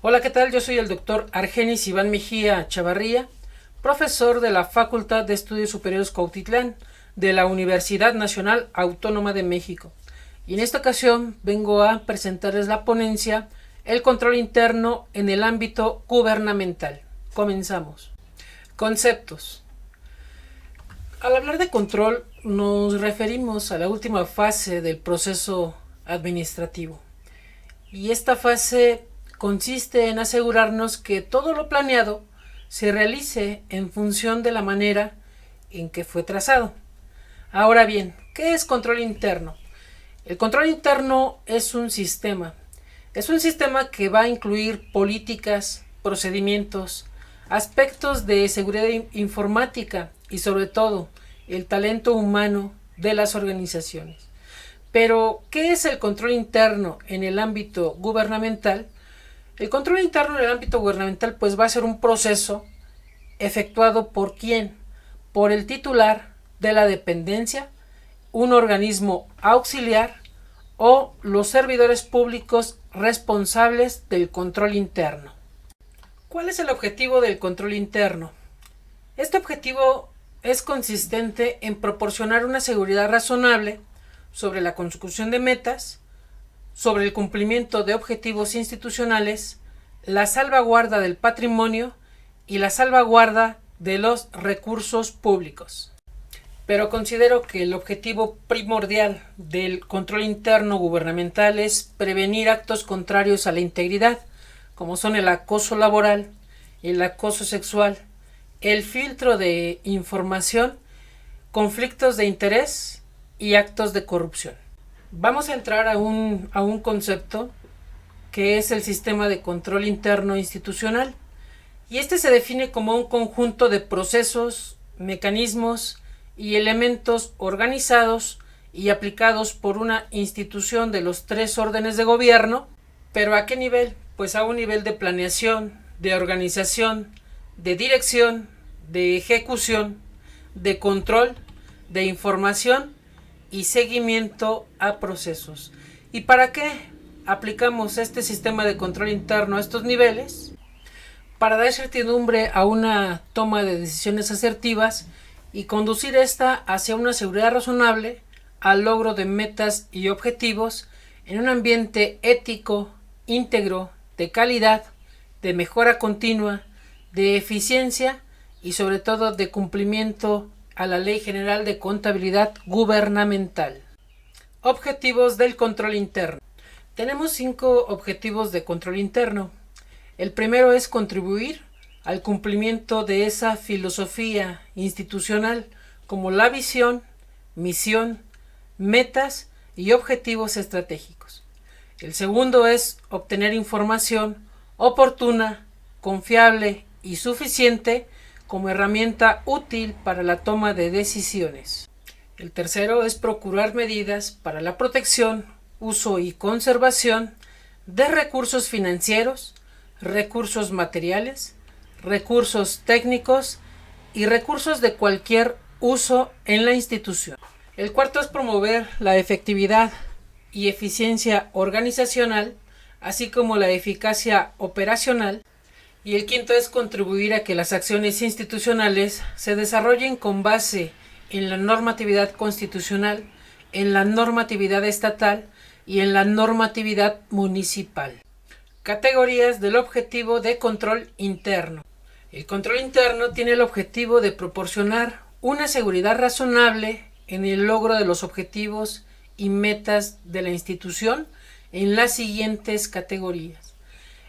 Hola, ¿qué tal? Yo soy el doctor Argenis Iván Mejía Chavarría, profesor de la Facultad de Estudios Superiores Cuautitlán de la Universidad Nacional Autónoma de México. Y en esta ocasión vengo a presentarles la ponencia El control interno en el ámbito gubernamental. Comenzamos. Conceptos. Al hablar de control nos referimos a la última fase del proceso administrativo. Y esta fase consiste en asegurarnos que todo lo planeado se realice en función de la manera en que fue trazado. Ahora bien, ¿qué es control interno? El control interno es un sistema. Es un sistema que va a incluir políticas, procedimientos, aspectos de seguridad informática y sobre todo el talento humano de las organizaciones. Pero, ¿qué es el control interno en el ámbito gubernamental? El control interno en el ámbito gubernamental pues va a ser un proceso efectuado por ¿quién? Por el titular de la dependencia, un organismo auxiliar o los servidores públicos responsables del control interno. ¿Cuál es el objetivo del control interno? Este objetivo es consistente en proporcionar una seguridad razonable sobre la consecución de metas, sobre el cumplimiento de objetivos institucionales, la salvaguarda del patrimonio y la salvaguarda de los recursos públicos. Pero considero que el objetivo primordial del control interno gubernamental es prevenir actos contrarios a la integridad, como son el acoso laboral, el acoso sexual, el filtro de información, conflictos de interés y actos de corrupción. Vamos a entrar a un concepto que es el sistema de control interno institucional, y este se define como un conjunto de procesos, mecanismos y elementos organizados y aplicados por una institución de los tres órdenes de gobierno. ¿Pero a qué nivel? Pues a un nivel de planeación, de organización, de dirección, de ejecución, de control, de información y seguimiento a procesos. ¿Y para qué aplicamos este sistema de control interno a estos niveles? Para dar certidumbre a una toma de decisiones asertivas y conducir esta hacia una seguridad razonable al logro de metas y objetivos en un ambiente ético, íntegro, de calidad, de mejora continua, de eficiencia y sobre todo de cumplimiento a la Ley General de Contabilidad Gubernamental. Objetivos del control interno. Tenemos 5 objetivos de control interno. El primero es contribuir al cumplimiento de esa filosofía institucional como la visión, misión, metas y objetivos estratégicos. El segundo es obtener información oportuna, confiable y suficiente como herramienta útil para la toma de decisiones. El tercero es procurar medidas para la protección, uso y conservación de recursos financieros, recursos materiales, recursos técnicos y recursos de cualquier uso en la institución. El cuarto es promover la efectividad y eficiencia organizacional, así como la eficacia operacional. Y el quinto es contribuir a que las acciones institucionales se desarrollen con base en la normatividad constitucional, en la normatividad estatal y en la normatividad municipal. Categorías del objetivo de control interno. El control interno tiene el objetivo de proporcionar una seguridad razonable en el logro de los objetivos y metas de la institución en las siguientes categorías.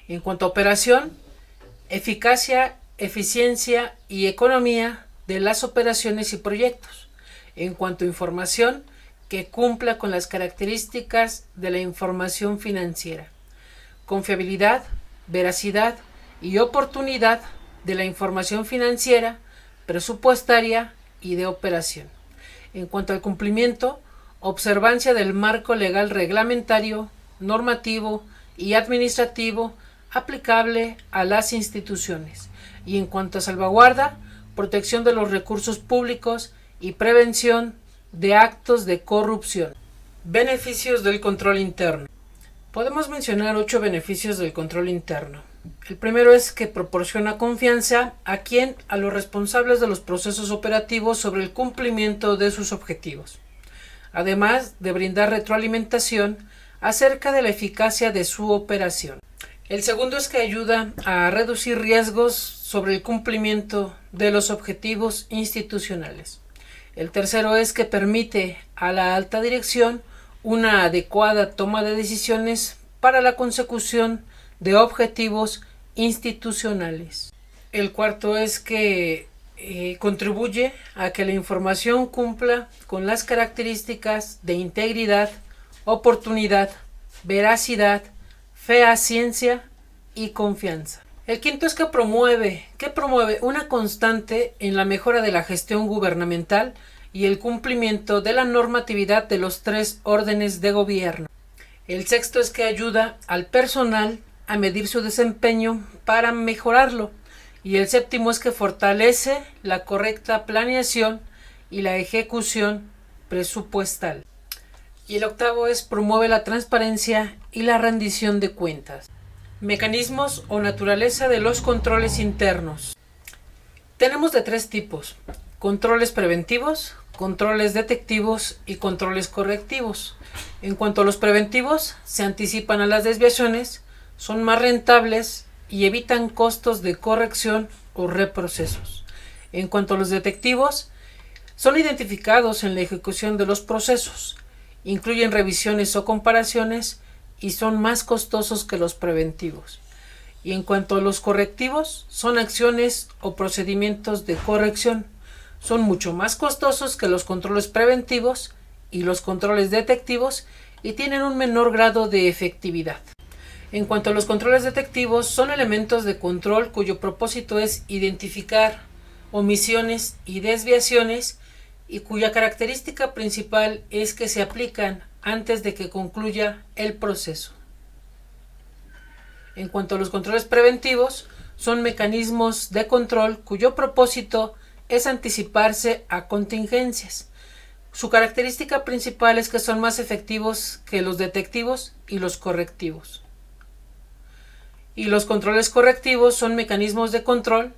En cuanto a operación, eficacia, eficiencia y economía de las operaciones y proyectos. En cuanto a información, que cumpla con las características de la información financiera. Confiabilidad, veracidad y oportunidad de la información financiera, presupuestaria y de operación. En cuanto al cumplimiento, observancia del marco legal reglamentario, normativo y administrativo aplicable a las instituciones. Y en cuanto a salvaguarda, protección de los recursos públicos y prevención de actos de corrupción. Beneficios del control interno. Podemos mencionar 8 beneficios del control interno. El primero es que proporciona confianza a los responsables de los procesos operativos sobre el cumplimiento de sus objetivos, además de brindar retroalimentación acerca de la eficacia de su operación. El segundo es que ayuda a reducir riesgos sobre el cumplimiento de los objetivos institucionales. El tercero es que permite a la alta dirección una adecuada toma de decisiones para la consecución de objetivos institucionales. El cuarto es que contribuye a que la información cumpla con las características de integridad, oportunidad, veracidad, fehaciencia y confianza. El quinto es que promueve una constante en la mejora de la gestión gubernamental y el cumplimiento de la normatividad de los 3 órdenes de gobierno. El sexto es que ayuda al personal a medir su desempeño para mejorarlo. Y el séptimo es que fortalece la correcta planeación y la ejecución presupuestal. Y el octavo es promueve la transparencia y la rendición de cuentas. Mecanismos o naturaleza de los controles internos. Tenemos de 3 tipos: controles preventivos, controles detectivos y controles correctivos. En cuanto a los preventivos, se anticipan a las desviaciones, son más rentables y evitan costos de corrección o reprocesos. En cuanto a los detectivos, son identificados en la ejecución de los procesos, incluyen revisiones o comparaciones y son más costosos que los preventivos. Y en cuanto a los correctivos, son acciones o procedimientos de corrección, son mucho más costosos que los controles preventivos y los controles detectivos y tienen un menor grado de efectividad. En cuanto a los controles detectivos, son elementos de control cuyo propósito es identificar omisiones y desviaciones y cuya característica principal es que se aplican antes de que concluya el proceso. En cuanto a los controles preventivos, son mecanismos de control cuyo propósito es anticiparse a contingencias. Su característica principal es que son más efectivos que los detectivos y los correctivos. Y los controles correctivos son mecanismos de control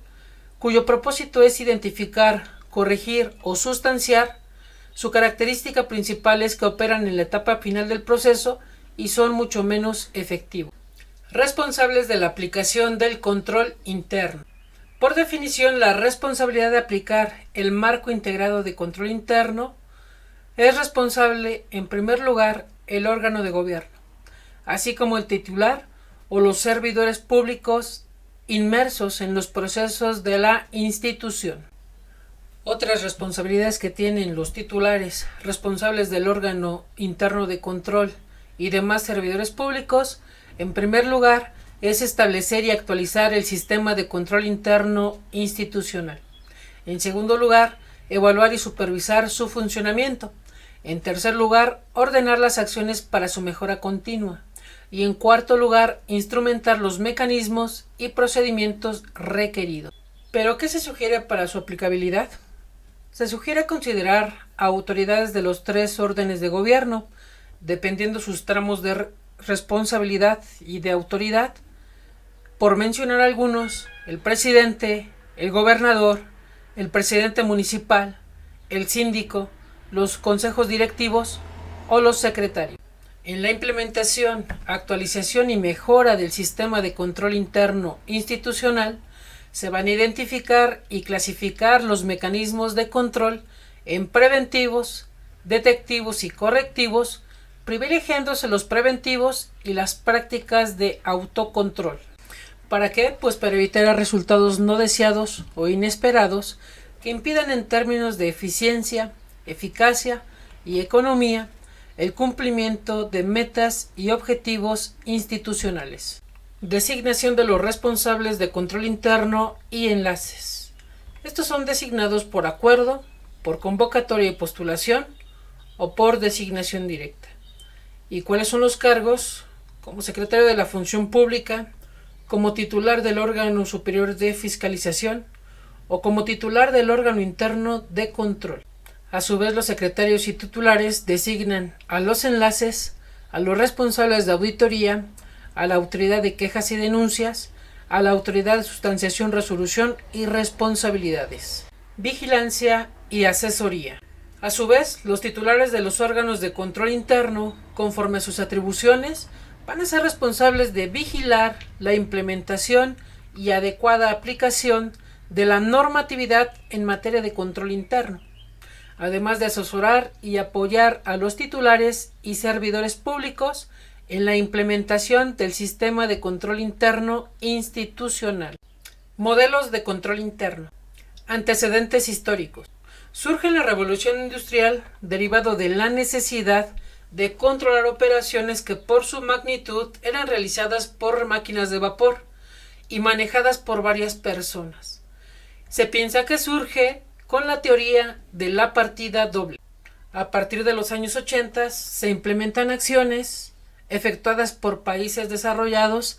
cuyo propósito es identificar, corregir o sustanciar. Su característica principal es que operan en la etapa final del proceso y son mucho menos efectivos. Responsables de la aplicación del control interno. Por definición, la responsabilidad de aplicar el marco integrado de control interno es responsable, en primer lugar, el órgano de gobierno, así como el titular o los servidores públicos inmersos en los procesos de la institución. Otras responsabilidades que tienen los titulares responsables del órgano interno de control y demás servidores públicos, en primer lugar, es establecer y actualizar el sistema de control interno institucional. En segundo lugar, evaluar y supervisar su funcionamiento. En tercer lugar, ordenar las acciones para su mejora continua. Y en cuarto lugar, instrumentar los mecanismos y procedimientos requeridos. ¿Pero qué se sugiere para su aplicabilidad? Se sugiere considerar a autoridades de los 3 órdenes de gobierno, dependiendo sus tramos de responsabilidad y de autoridad. Por mencionar algunos, el presidente, el gobernador, el presidente municipal, el síndico, los consejos directivos o los secretarios. En la implementación, actualización y mejora del sistema de control interno institucional, se van a identificar y clasificar los mecanismos de control en preventivos, detectivos y correctivos, privilegiándose los preventivos y las prácticas de autocontrol. ¿Para qué? Pues para evitar resultados no deseados o inesperados que impidan en términos de eficiencia, eficacia y economía el cumplimiento de metas y objetivos institucionales. Designación de los responsables de control interno y enlaces. Estos son designados por acuerdo, por convocatoria y postulación o por designación directa. ¿Y cuáles son los cargos? Como secretario de la Función Pública, como titular del órgano superior de fiscalización o como titular del órgano interno de control. A su vez, los secretarios y titulares designan a los enlaces a los responsables de auditoría, a la autoridad de quejas y denuncias, a la autoridad de sustanciación, resolución y responsabilidades. Vigilancia y asesoría. A su vez, los titulares de los órganos de control interno, conforme a sus atribuciones, van a ser responsables de vigilar la implementación y adecuada aplicación de la normatividad en materia de control interno, además de asesorar y apoyar a los titulares y servidores públicos en la implementación del sistema de control interno institucional. Modelos de control interno. Antecedentes históricos. Surge la revolución industrial derivado de la necesidad de controlar operaciones que por su magnitud eran realizadas por máquinas de vapor y manejadas por varias personas. Se piensa que surge con la teoría de la partida doble. A partir de los años 80 se implementan acciones efectuadas por países desarrollados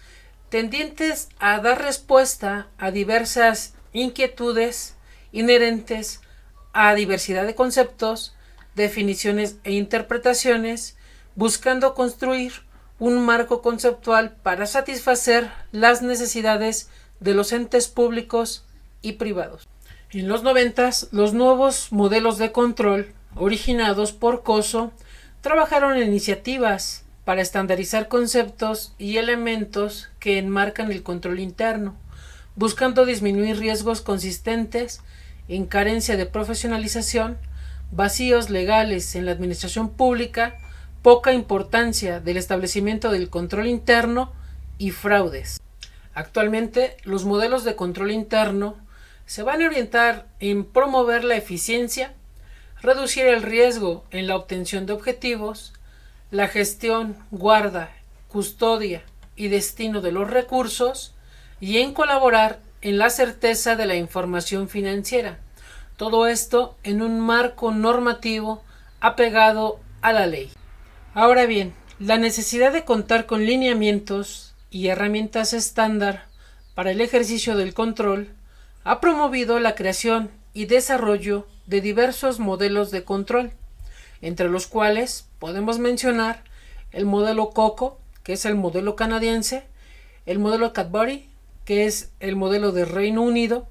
tendientes a dar respuesta a diversas inquietudes inherentes a diversidad de conceptos, definiciones e interpretaciones, buscando construir un marco conceptual para satisfacer las necesidades de los entes públicos y privados. En los 90, los nuevos modelos de control, originados por COSO, trabajaron en iniciativas para estandarizar conceptos y elementos que enmarcan el control interno, buscando disminuir riesgos consistentes en carencia de profesionalización, vacíos legales en la administración pública, poca importancia del establecimiento del control interno y fraudes. Actualmente, los modelos de control interno se van a orientar en promover la eficiencia, reducir el riesgo en la obtención de objetivos, la gestión, guarda, custodia y destino de los recursos y en colaborar en la certeza de la información financiera. Todo esto en un marco normativo apegado a la ley. Ahora bien, la necesidad de contar con lineamientos y herramientas estándar para el ejercicio del control ha promovido la creación y desarrollo de diversos modelos de control, entre los cuales podemos mencionar el modelo COCO, que es el modelo canadiense, el modelo Cadbury, que es el modelo de Reino Unido,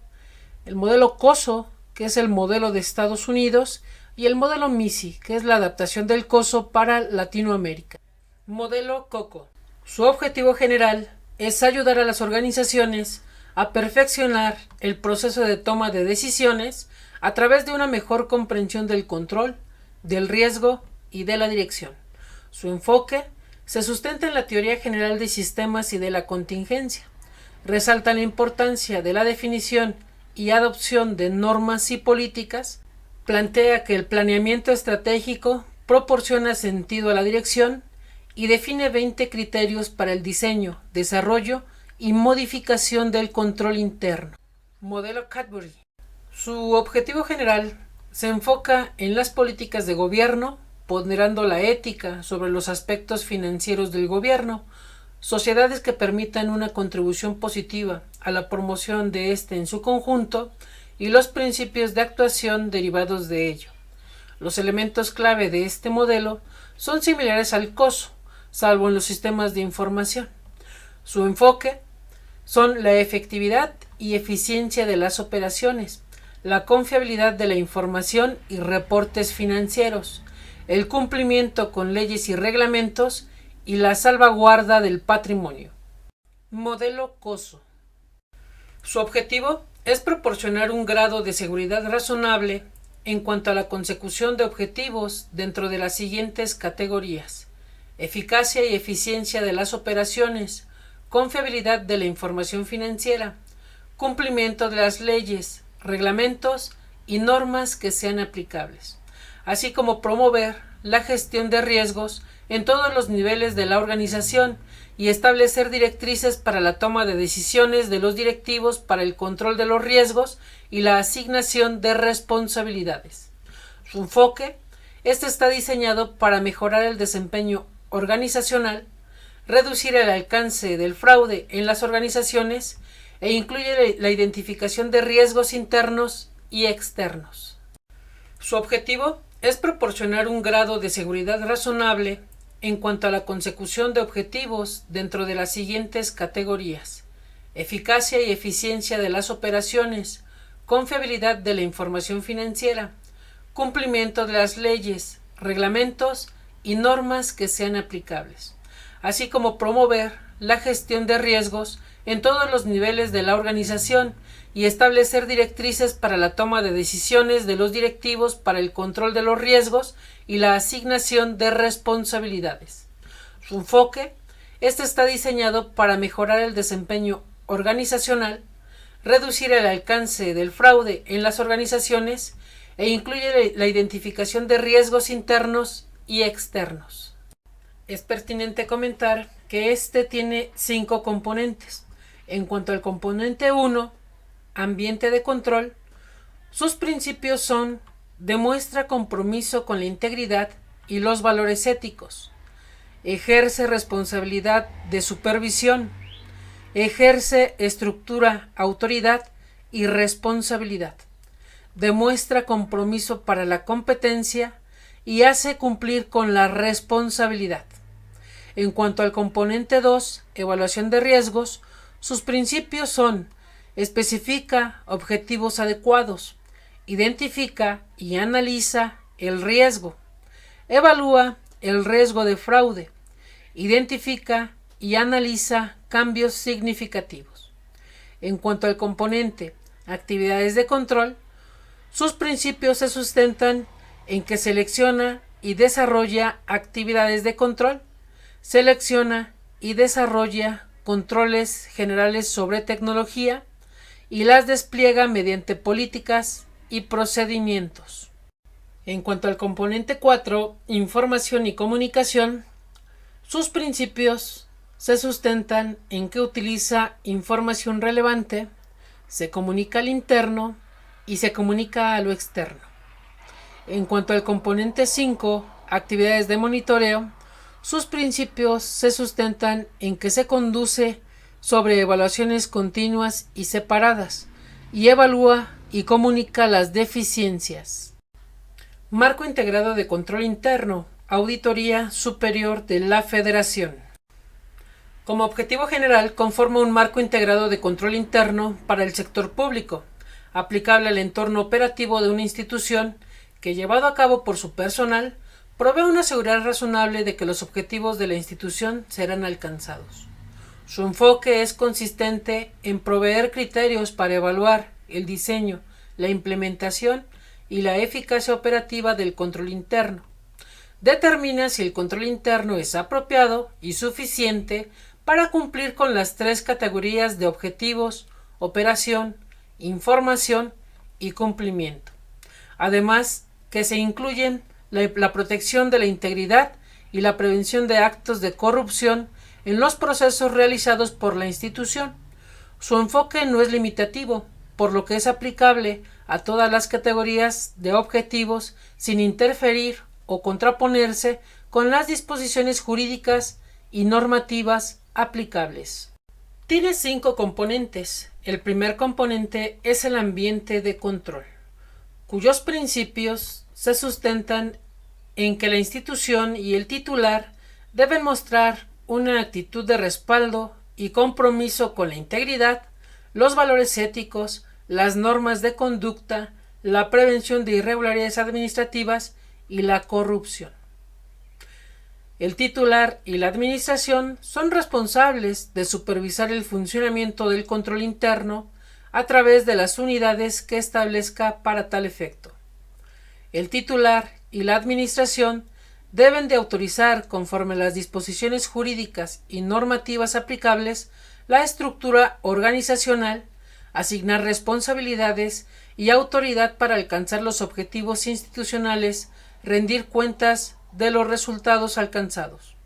el modelo COSO, que es el modelo de Estados Unidos, y el modelo MISI, que es la adaptación del COSO para Latinoamérica. Modelo COCO. Su objetivo general es ayudar a las organizaciones a perfeccionar el proceso de toma de decisiones a través de una mejor comprensión del control, del riesgo y de la dirección. Su enfoque se sustenta en la teoría general de sistemas y de la contingencia. Resalta la importancia de la definición y adopción de normas y políticas, plantea que el planeamiento estratégico proporciona sentido a la dirección y define 20 criterios para el diseño, desarrollo y modificación del control interno. Modelo Cadbury. Su objetivo general se enfoca en las políticas de gobierno, ponderando la ética sobre los aspectos financieros del gobierno, sociedades que permitan una contribución positiva a la promoción de este en su conjunto y los principios de actuación derivados de ello. Los elementos clave de este modelo son similares al COSO, salvo en los sistemas de información. Su enfoque son la efectividad y eficiencia de las operaciones, la confiabilidad de la información y reportes financieros, el cumplimiento con leyes y reglamentos y la salvaguarda del patrimonio. Modelo COSO. Su objetivo es proporcionar un grado de seguridad razonable en cuanto a la consecución de objetivos dentro de las siguientes categorías: eficacia y eficiencia de las operaciones, confiabilidad de la información financiera, cumplimiento de las leyes, reglamentos y normas que sean aplicables, así como promover la gestión de riesgos en todos los niveles de la organización y establecer directrices para la toma de decisiones de los directivos para el control de los riesgos y la asignación de responsabilidades. Su enfoque está diseñado para mejorar el desempeño organizacional, reducir el alcance del fraude en las organizaciones e incluye la identificación de riesgos internos y externos. Su objetivo es proporcionar un grado de seguridad razonable en cuanto a la consecución de objetivos dentro de las siguientes categorías: eficacia y eficiencia de las operaciones, confiabilidad de la información financiera, cumplimiento de las leyes, reglamentos y normas que sean aplicables, así como promover la gestión de riesgos en todos los niveles de la organización y establecer directrices para la toma de decisiones de los directivos para el control de los riesgos y la asignación de responsabilidades. Su enfoque está diseñado para mejorar el desempeño organizacional, reducir el alcance del fraude en las organizaciones e incluye la identificación de riesgos internos y externos. Es pertinente comentar que tiene 5 componentes. En cuanto al componente 1, ambiente de control, sus principios son: demuestra compromiso con la integridad y los valores éticos, ejerce responsabilidad de supervisión, ejerce estructura, autoridad y responsabilidad, demuestra compromiso para la competencia y hace cumplir con la responsabilidad. En cuanto al componente 2, evaluación de riesgos, sus principios son: especifica objetivos adecuados, identifica y analiza el riesgo, evalúa el riesgo de fraude, identifica y analiza cambios significativos. En cuanto al componente actividades de control, sus principios se sustentan en que selecciona y desarrolla actividades de control, selecciona y desarrolla controles generales sobre tecnología y las despliega mediante políticas y procedimientos. En cuanto al componente 4, información y comunicación, sus principios se sustentan en que utiliza información relevante, se comunica al interno y se comunica a lo externo. En cuanto al componente 5, actividades de monitoreo, sus principios se sustentan en que se conduce sobre evaluaciones continuas y separadas y evalúa y comunica las deficiencias. Marco integrado de control interno, Auditoría Superior de la Federación. Como objetivo general, conforma un marco integrado de control interno para el sector público, aplicable al entorno operativo de una institución que, llevado a cabo por su personal, provee una seguridad razonable de que los objetivos de la institución serán alcanzados. Su enfoque es consistente en proveer criterios para evaluar el diseño, la implementación y la eficacia operativa del control interno. Determina si el control interno es apropiado y suficiente para cumplir con las 3 categorías de objetivos, operación, información y cumplimiento. Además, que se incluyen la protección de la integridad y la prevención de actos de corrupción en los procesos realizados por la institución. Su enfoque no es limitativo, por lo que es aplicable a todas las categorías de objetivos sin interferir o contraponerse con las disposiciones jurídicas y normativas aplicables. Tiene 5 componentes. El primer componente es el ambiente de control, cuyos principios se sustentan en que la institución y el titular deben mostrar una actitud de respaldo y compromiso con la integridad, los valores éticos, las normas de conducta, la prevención de irregularidades administrativas y la corrupción. El titular y la administración son responsables de supervisar el funcionamiento del control interno a través de las unidades que establezca para tal efecto. El titular y la administración deben de autorizar, conforme a las disposiciones jurídicas y normativas aplicables, la estructura organizacional, asignar responsabilidades y autoridad para alcanzar los objetivos institucionales, rendir cuentas de los resultados alcanzados.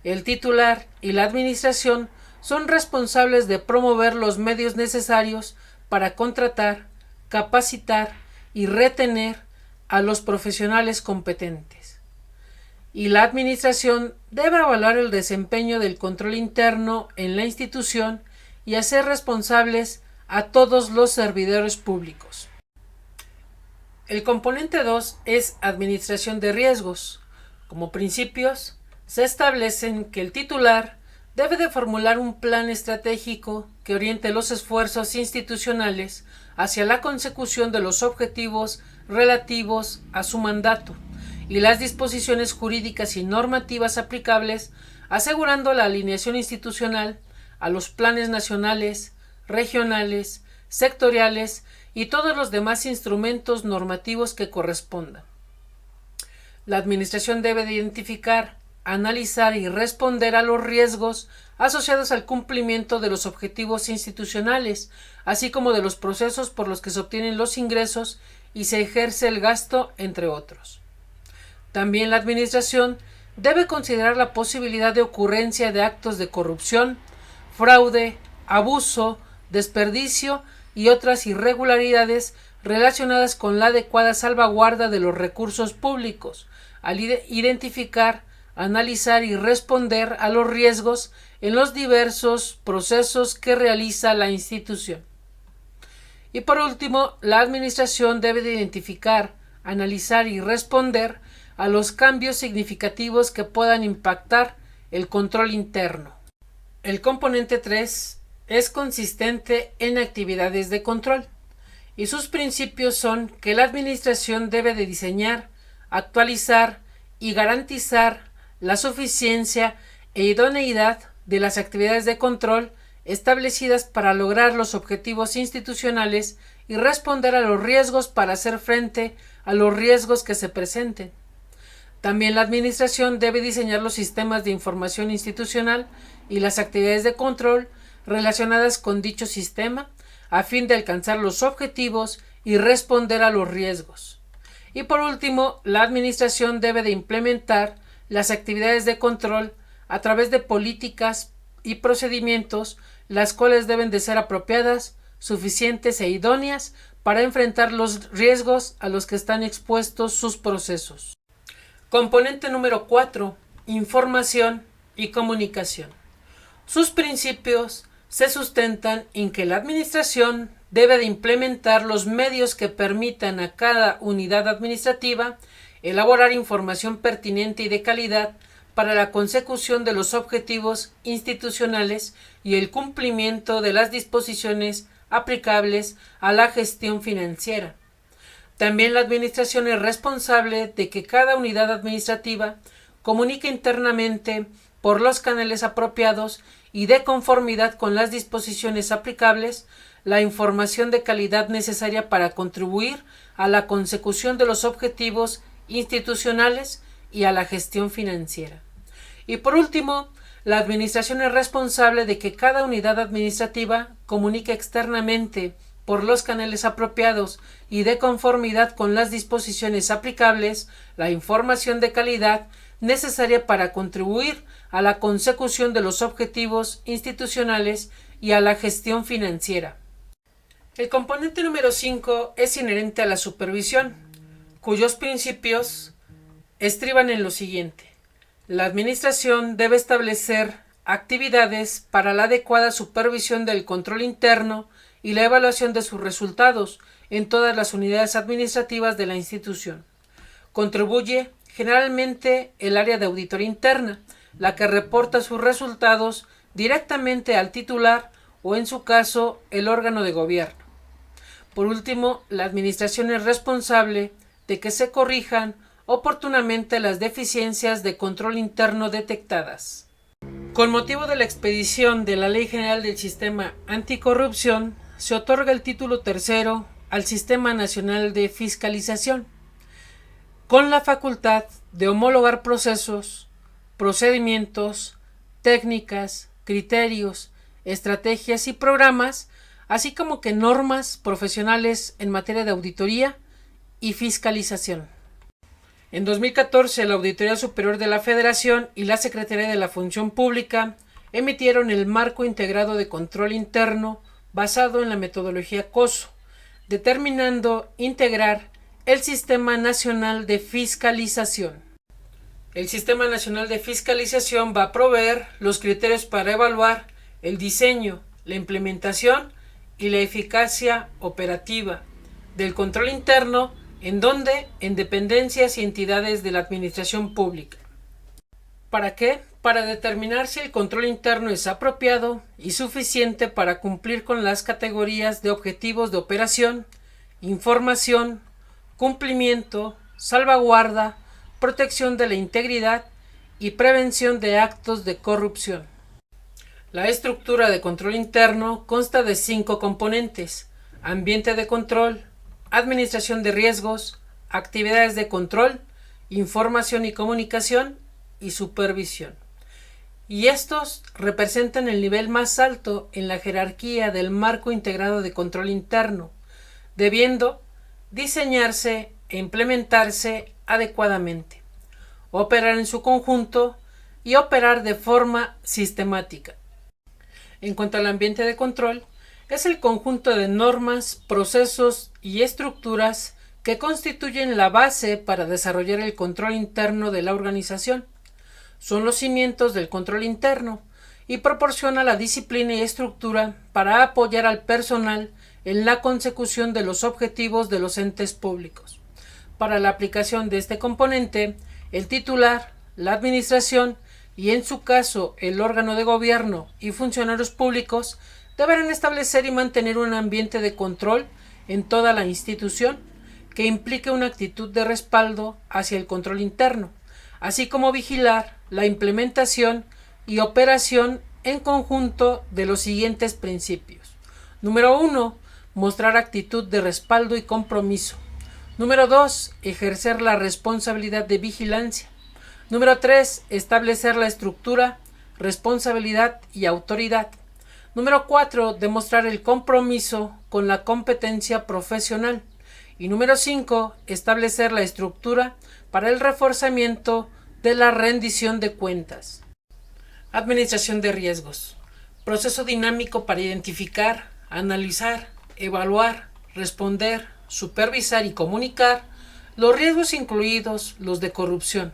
El titular y la administración son responsables de promover los medios necesarios para contratar, capacitar y retener a los profesionales competentes. Y la administración debe evaluar el desempeño del control interno en la institución y hacer responsables a todos los servidores públicos. El componente 2 es administración de riesgos. Como principios, se establecen que el titular debe de formular un plan estratégico que oriente los esfuerzos institucionales hacia la consecución de los objetivos relativos a su mandato y las disposiciones jurídicas y normativas aplicables, asegurando la alineación institucional a los planes nacionales, regionales, sectoriales y todos los demás instrumentos normativos que correspondan. La Administración debe de identificar, analizar y responder a los riesgos asociados al cumplimiento de los objetivos institucionales, así como de los procesos por los que se obtienen los ingresos y se ejerce el gasto, entre otros. También la Administración debe considerar la posibilidad de ocurrencia de actos de corrupción, fraude, abuso, desperdicio y otras irregularidades relacionadas con la adecuada salvaguarda de los recursos públicos, al identificar, analizar y responder a los riesgos en los diversos procesos que realiza la institución. Y por último, la Administración debe de identificar, analizar y responder a los cambios significativos que puedan impactar el control interno. El componente 3 es consistente en actividades de control y sus principios son que la Administración debe de diseñar, actualizar y garantizar la suficiencia e idoneidad de las actividades de control establecidas para lograr los objetivos institucionales y responder a los riesgos para hacer frente a los riesgos que se presenten. También la Administración debe diseñar los sistemas de información institucional y las actividades de control relacionadas con dicho sistema a fin de alcanzar los objetivos y responder a los riesgos. Y por último, la Administración debe de implementar las actividades de control a través de políticas y procedimientos, las cuales deben de ser apropiadas, suficientes e idóneas para enfrentar los riesgos a los que están expuestos sus procesos. Componente número 4. Información y comunicación. Sus principios se sustentan en que la Administración debe de implementar los medios que permitan a cada unidad administrativa elaborar información pertinente y de calidad para la consecución de los objetivos institucionales y el cumplimiento de las disposiciones aplicables a la gestión financiera. También la Administración es responsable de que cada unidad administrativa comunique internamente por los canales apropiados y de conformidad con las disposiciones aplicables la información de calidad necesaria para contribuir a la consecución de los objetivos institucionales y a la gestión financiera. Y por último, la Administración es responsable de que cada unidad administrativa comunique externamente por los canales apropiados y de conformidad con las disposiciones aplicables la información de calidad necesaria para contribuir a la consecución de los objetivos institucionales y a la gestión financiera. El componente número 5 es inherente a la supervisión, cuyos principios estriban en lo siguiente. La Administración debe establecer actividades para la adecuada supervisión del control interno y la evaluación de sus resultados en todas las unidades administrativas de la institución. Contribuye generalmente el área de auditoría interna, la que reporta sus resultados directamente al titular o, en su caso, el órgano de gobierno. Por último, la Administración es responsable de que se corrijan oportunamente las deficiencias de control interno detectadas. Con motivo de la expedición de la Ley General del Sistema Anticorrupción, se otorga el título tercero al Sistema Nacional de Fiscalización, con la facultad de homologar procesos, procedimientos, técnicas, criterios, estrategias y programas, así como que normas profesionales en materia de auditoría y fiscalización. En 2014, la Auditoría Superior de la Federación y la Secretaría de la Función Pública emitieron el Marco Integrado de Control Interno basado en la metodología COSO, determinando integrar el Sistema Nacional de Fiscalización. El Sistema Nacional de Fiscalización va a proveer los criterios para evaluar el diseño, la implementación y la eficacia operativa del control interno en dependencias y entidades de la administración pública. ¿Para qué? Para determinar si el control interno es apropiado y suficiente para cumplir con las categorías de objetivos de operación, información, cumplimiento, salvaguarda, protección de la integridad y prevención de actos de corrupción. La estructura de control interno consta de 5 componentes: ambiente de control, administración de riesgos, actividades de control, información y comunicación y supervisión. Y estos representan el nivel más alto en la jerarquía del marco integrado de control interno, debiendo diseñarse e implementarse adecuadamente, operar en su conjunto y operar de forma sistemática. En cuanto al ambiente de control, es el conjunto de normas, procesos y estructuras que constituyen la base para desarrollar el control interno de la organización. Son los cimientos del control interno y proporciona la disciplina y estructura para apoyar al personal en la consecución de los objetivos de los entes públicos. Para la aplicación de este componente, el titular, la administración y, en su caso, el órgano de gobierno y funcionarios públicos deberán establecer y mantener un ambiente de control en toda la institución que implique una actitud de respaldo hacia el control interno, así como vigilar la implementación y operación en conjunto de los siguientes principios. Número 1. Mostrar actitud de respaldo y compromiso. Número 2. Ejercer la responsabilidad de vigilancia. Número 3. Establecer la estructura, responsabilidad y autoridad. Número 4. Demostrar el compromiso con la competencia profesional. Y número 5. Establecer la estructura para el reforzamiento de la rendición de cuentas. Administración de riesgos. Proceso dinámico para identificar, analizar, evaluar, responder, supervisar y comunicar los riesgos, incluidos los de corrupción,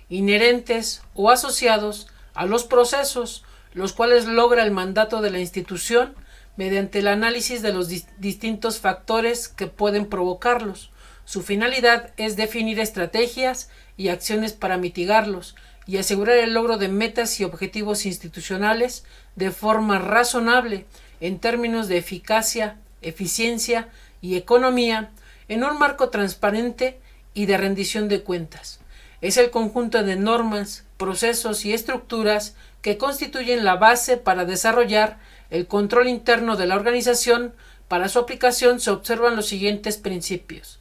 inherentes o asociados a los procesos, los cuales logra el mandato de la institución mediante el análisis de los distintos factores que pueden provocarlos. Su finalidad es definir estrategias y acciones para mitigarlos y asegurar el logro de metas y objetivos institucionales de forma razonable en términos de eficacia, eficiencia y economía en un marco transparente y de rendición de cuentas. Es el conjunto de normas, procesos y estructuras que constituyen la base para desarrollar el control interno de la organización. Para su aplicación se observan los siguientes principios: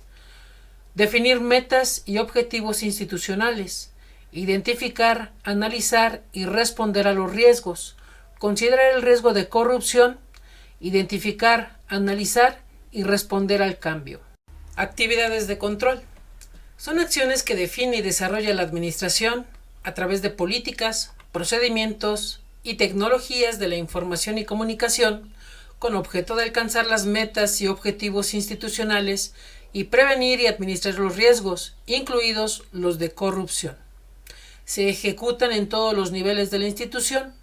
definir metas y objetivos institucionales, identificar, analizar y responder a los riesgos, considerar el riesgo de corrupción, identificar, analizar y responder al cambio. Actividades de control. Son acciones que define y desarrolla la administración a través de políticas, procedimientos y tecnologías de la información y comunicación con objeto de alcanzar las metas y objetivos institucionales y prevenir y administrar los riesgos, incluidos los de corrupción. Se ejecutan en todos los niveles de la institución,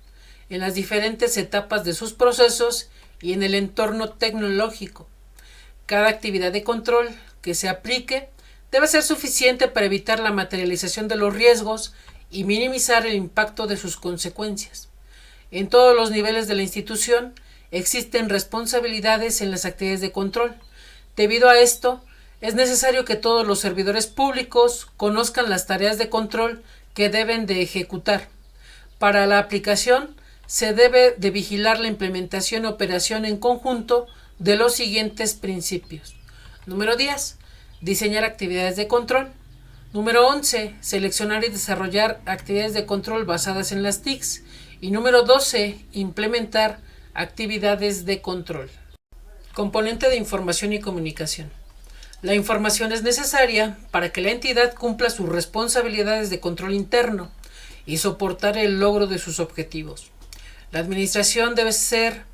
en las diferentes etapas de sus procesos y en el entorno tecnológico. Cada actividad de control que se aplique debe ser suficiente para evitar la materialización de los riesgos y minimizar el impacto de sus consecuencias. En todos los niveles de la institución existen responsabilidades en las actividades de control. Debido a esto, es necesario que todos los servidores públicos conozcan las tareas de control que deben de ejecutar. Para la aplicación, se debe de vigilar la implementación y operación en conjunto de los siguientes principios. Número 10. Diseñar actividades de control. Número 11. Seleccionar y desarrollar actividades de control basadas en las TICs. Y número 12. Implementar actividades de control. Componente de información y comunicación. La información es necesaria para que la entidad cumpla sus responsabilidades de control interno y soportar el logro de sus objetivos. La administración debe ser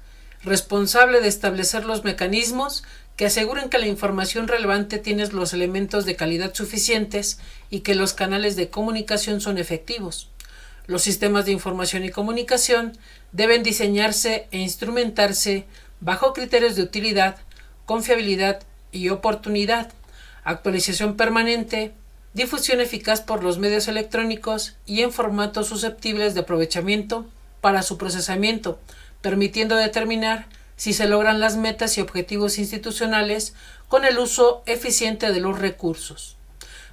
responsable de establecer los mecanismos que aseguren que la información relevante tiene los elementos de calidad suficientes y que los canales de comunicación son efectivos. Los sistemas de información y comunicación deben diseñarse e instrumentarse bajo criterios de utilidad, confiabilidad y oportunidad, actualización permanente, difusión eficaz por los medios electrónicos y en formatos susceptibles de aprovechamiento para su procesamiento, permitiendo determinar si se logran las metas y objetivos institucionales con el uso eficiente de los recursos.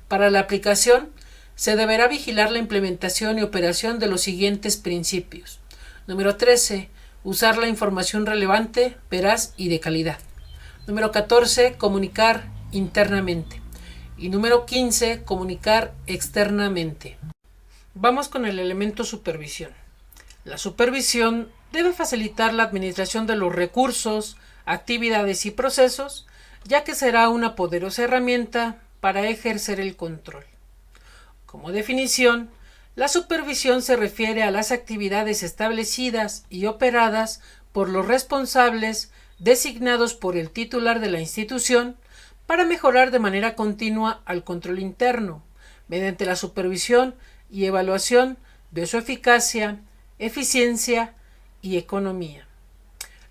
Para la aplicación, se deberá vigilar la implementación y operación de los siguientes principios. Número 13. Usar la información relevante, veraz y de calidad. Número 14. Comunicar internamente. Y número 15. Comunicar externamente. Vamos con el elemento supervisión. La supervisión debe facilitar la administración de los recursos, actividades y procesos, ya que será una poderosa herramienta para ejercer el control. Como definición, la supervisión se refiere a las actividades establecidas y operadas por los responsables designados por el titular de la institución para mejorar de manera continua al control interno, mediante la supervisión y evaluación de su eficacia, eficiencia y economía.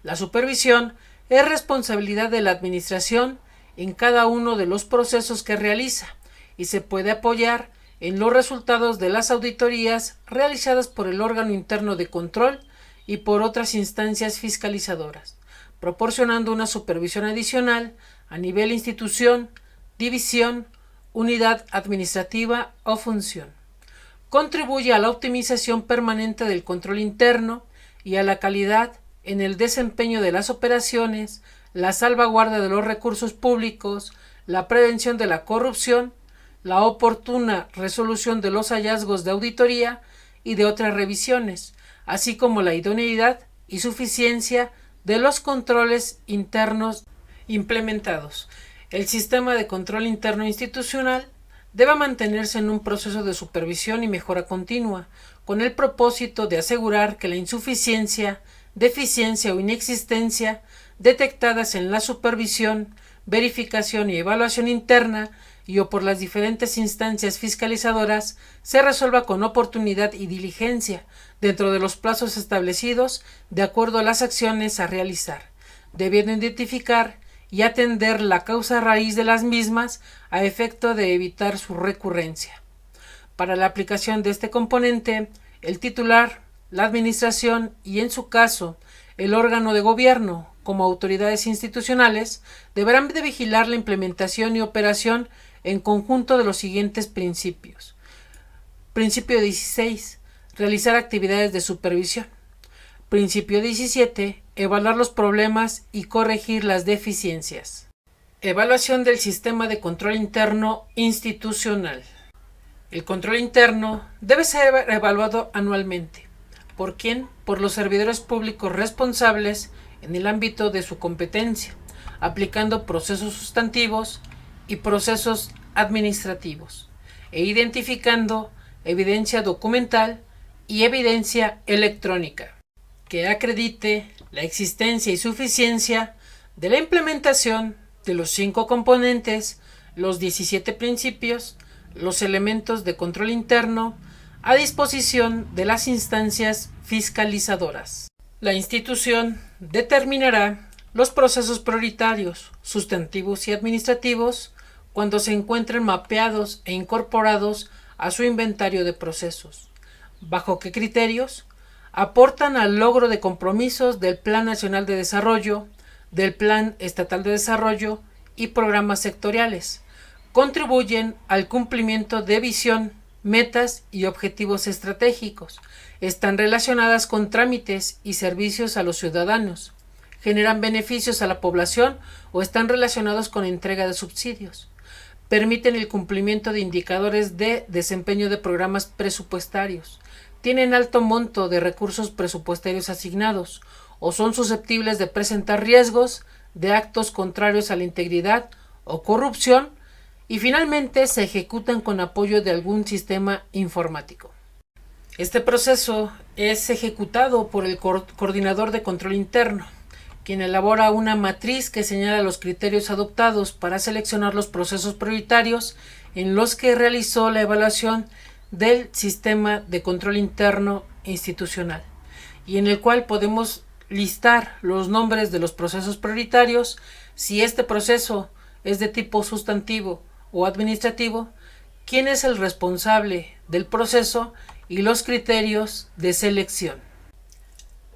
La supervisión es responsabilidad de la administración en cada uno de los procesos que realiza y se puede apoyar en los resultados de las auditorías realizadas por el órgano interno de control y por otras instancias fiscalizadoras, proporcionando una supervisión adicional a nivel institución, división, unidad administrativa o función. Contribuye a la optimización permanente del control interno y a la calidad en el desempeño de las operaciones, la salvaguarda de los recursos públicos, la prevención de la corrupción, la oportuna resolución de los hallazgos de auditoría y de otras revisiones, así como la idoneidad y suficiencia de los controles internos implementados. El sistema de control interno institucional debe mantenerse en un proceso de supervisión y mejora continua, con el propósito de asegurar que la insuficiencia, deficiencia o inexistencia detectadas en la supervisión, verificación y evaluación interna y o por las diferentes instancias fiscalizadoras se resuelva con oportunidad y diligencia dentro de los plazos establecidos de acuerdo a las acciones a realizar, debiendo identificar y atender la causa raíz de las mismas a efecto de evitar su recurrencia. Para la aplicación de este componente, el titular, la administración y, en su caso, el órgano de gobierno, como autoridades institucionales, deberán de vigilar la implementación y operación en conjunto de los siguientes principios. Principio 16. Realizar actividades de supervisión. Principio 17. Evaluar los problemas y corregir las deficiencias. Evaluación del sistema de control interno institucional. El control interno debe ser evaluado anualmente. ¿Por quién? Por los servidores públicos responsables en el ámbito de su competencia, aplicando procesos sustantivos y procesos administrativos, e identificando evidencia documental y evidencia electrónica que acredite la existencia y suficiencia de la implementación de los 5 componentes, los 17 principios, los elementos de control interno a disposición de las instancias fiscalizadoras. La institución determinará los procesos prioritarios, sustantivos y administrativos cuando se encuentren mapeados e incorporados a su inventario de procesos. ¿Bajo qué criterios? Aportan al logro de compromisos del Plan Nacional de Desarrollo, del Plan Estatal de Desarrollo y programas sectoriales. Contribuyen al cumplimiento de visión, metas y objetivos estratégicos. Están relacionadas con trámites y servicios a los ciudadanos. Generan beneficios a la población o están relacionados con entrega de subsidios. Permiten el cumplimiento de indicadores de desempeño de programas presupuestarios. Tienen alto monto de recursos presupuestarios asignados o son susceptibles de presentar riesgos de actos contrarios a la integridad o corrupción y finalmente se ejecutan con apoyo de algún sistema informático. Este proceso es ejecutado por el coordinador de control interno, quien elabora una matriz que señala los criterios adoptados para seleccionar los procesos prioritarios en los que realizó la evaluación del sistema de control interno institucional, y en el cual podemos listar los nombres de los procesos prioritarios, si este proceso es de tipo sustantivo o administrativo, quién es el responsable del proceso y los criterios de selección.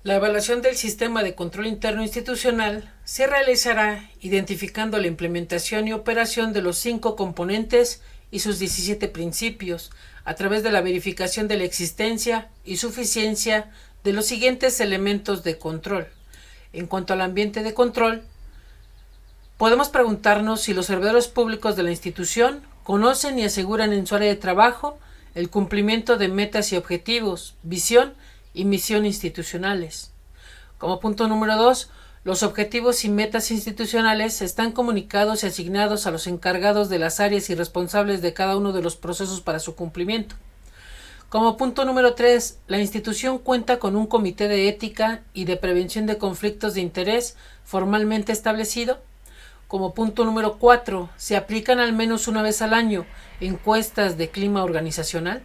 La evaluación del sistema de control interno institucional se realizará identificando la implementación y operación de los 5 componentes y sus 17 principios a través de la verificación de la existencia y suficiencia de los siguientes elementos de control. En cuanto al ambiente de control, podemos preguntarnos si los servidores públicos de la institución conocen y aseguran en su área de trabajo el cumplimiento de metas y objetivos, visión y misión institucionales. Como punto número 2, los objetivos y metas institucionales están comunicados y asignados a los encargados de las áreas y responsables de cada uno de los procesos para su cumplimiento. Como punto número 3, la institución cuenta con un comité de ética y de prevención de conflictos de interés formalmente establecido. Como punto número 4, se aplican al menos una vez al año encuestas de clima organizacional.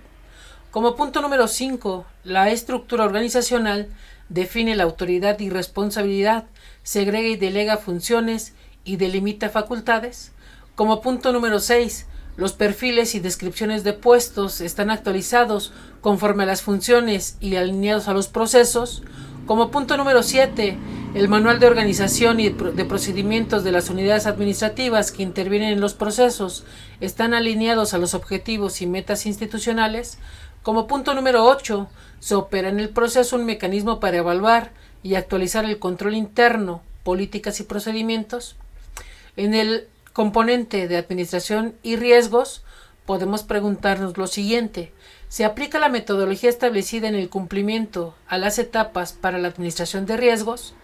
Como punto número 5, la estructura organizacional define la autoridad y responsabilidad, segrega y delega funciones y delimita facultades. Como punto número 6, los perfiles y descripciones de puestos están actualizados conforme a las funciones y alineados a los procesos. Como punto número 7, el manual de organización y de procedimientos de las unidades administrativas que intervienen en los procesos están alineados a los objetivos y metas institucionales. Como punto número 8, se opera en el proceso un mecanismo para evaluar y actualizar el control interno, políticas y procedimientos. En el componente de administración y riesgos, podemos preguntarnos lo siguiente: ¿se aplica la metodología establecida en el cumplimiento a las etapas para la administración de riesgos?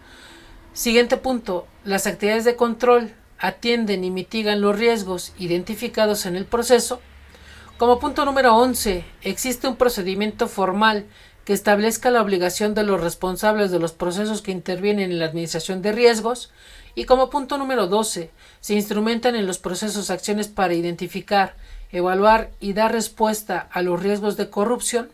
Siguiente punto: ¿las actividades de control atienden y mitigan los riesgos identificados en el proceso? Como punto número 11, ¿existe un procedimiento formal que establezca la obligación de los responsables de los procesos que intervienen en la administración de riesgos? Y como punto número 12, ¿se instrumentan en los procesos acciones para identificar, evaluar y dar respuesta a los riesgos de corrupción?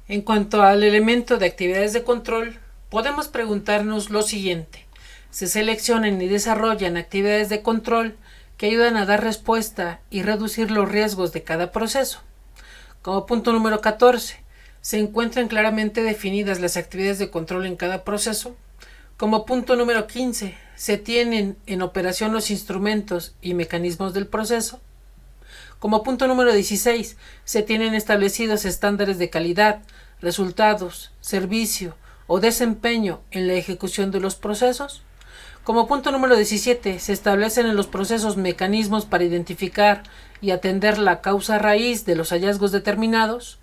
En cuanto al elemento de actividades de control, podemos preguntarnos lo siguiente: ¿se seleccionan y desarrollan actividades de control que ayudan a dar respuesta y reducir los riesgos de cada proceso? Como punto número 14, ¿se encuentran claramente definidas las actividades de control en cada proceso? Como punto número 15, ¿se tienen en operación los instrumentos y mecanismos del proceso? Como punto número 16, ¿se tienen establecidos estándares de calidad, resultados, servicio o desempeño en la ejecución de los procesos? Como punto número 17, ¿se establecen en los procesos mecanismos para identificar y atender la causa raíz de los hallazgos determinados?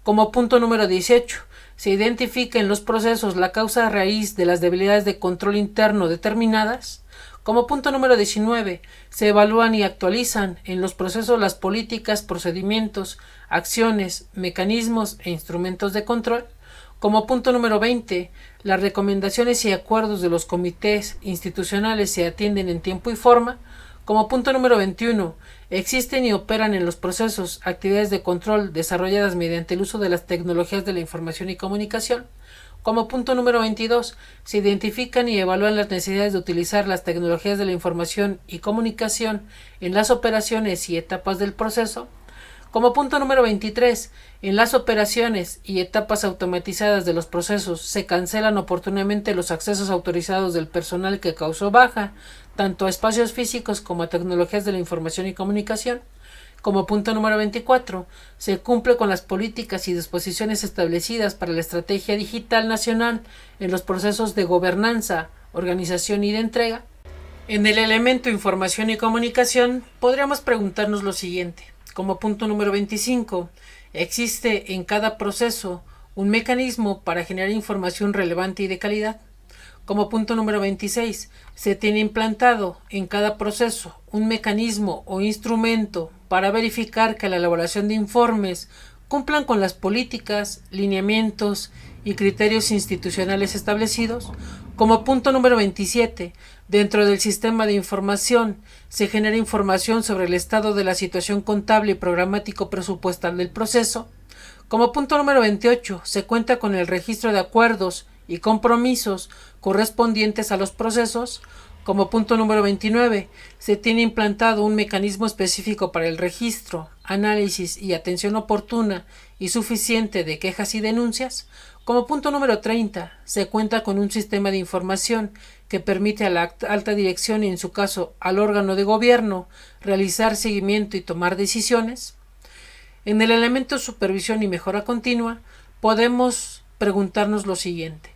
Como punto número 18, ¿se identifica en los procesos la causa raíz de las debilidades de control interno determinadas? Como punto número 19, ¿se evalúan y actualizan en los procesos las políticas, procedimientos, acciones, mecanismos e instrumentos de control? Como punto número 20, las recomendaciones y acuerdos de los comités institucionales se atienden en tiempo y forma. Como punto número 21, existen y operan en los procesos actividades de control desarrolladas mediante el uso de las tecnologías de la información y comunicación. Como punto número 22, se identifican y evalúan las necesidades de utilizar las tecnologías de la información y comunicación en las operaciones y etapas del proceso. Como punto número 23, en las operaciones y etapas automatizadas de los procesos se cancelan oportunamente los accesos autorizados del personal que causó baja, tanto a espacios físicos como a tecnologías de la información y comunicación. Como punto número 24, se cumple con las políticas y disposiciones establecidas para la Estrategia Digital Nacional en los procesos de gobernanza, organización y de entrega. En el elemento información y comunicación, podríamos preguntarnos lo siguiente. Como punto número 25, ¿existe en cada proceso un mecanismo para generar información relevante y de calidad? Como punto número 26, ¿se tiene implantado en cada proceso un mecanismo o instrumento para verificar que la elaboración de informes cumplan con las políticas, lineamientos y criterios institucionales establecidos? Como punto número 27, dentro del sistema de información se genera información sobre el estado de la situación contable y programático presupuestal del proceso. Como punto número 28, se cuenta con el registro de acuerdos y compromisos correspondientes a los procesos. Como punto número 29, se tiene implantado un mecanismo específico para el registro, análisis y atención oportuna y suficiente de quejas y denuncias. Como punto número 30, se cuenta con un sistema de información que permite a la alta dirección y, en su caso, al órgano de gobierno, realizar seguimiento y tomar decisiones. En el elemento supervisión y mejora continua, podemos preguntarnos lo siguiente.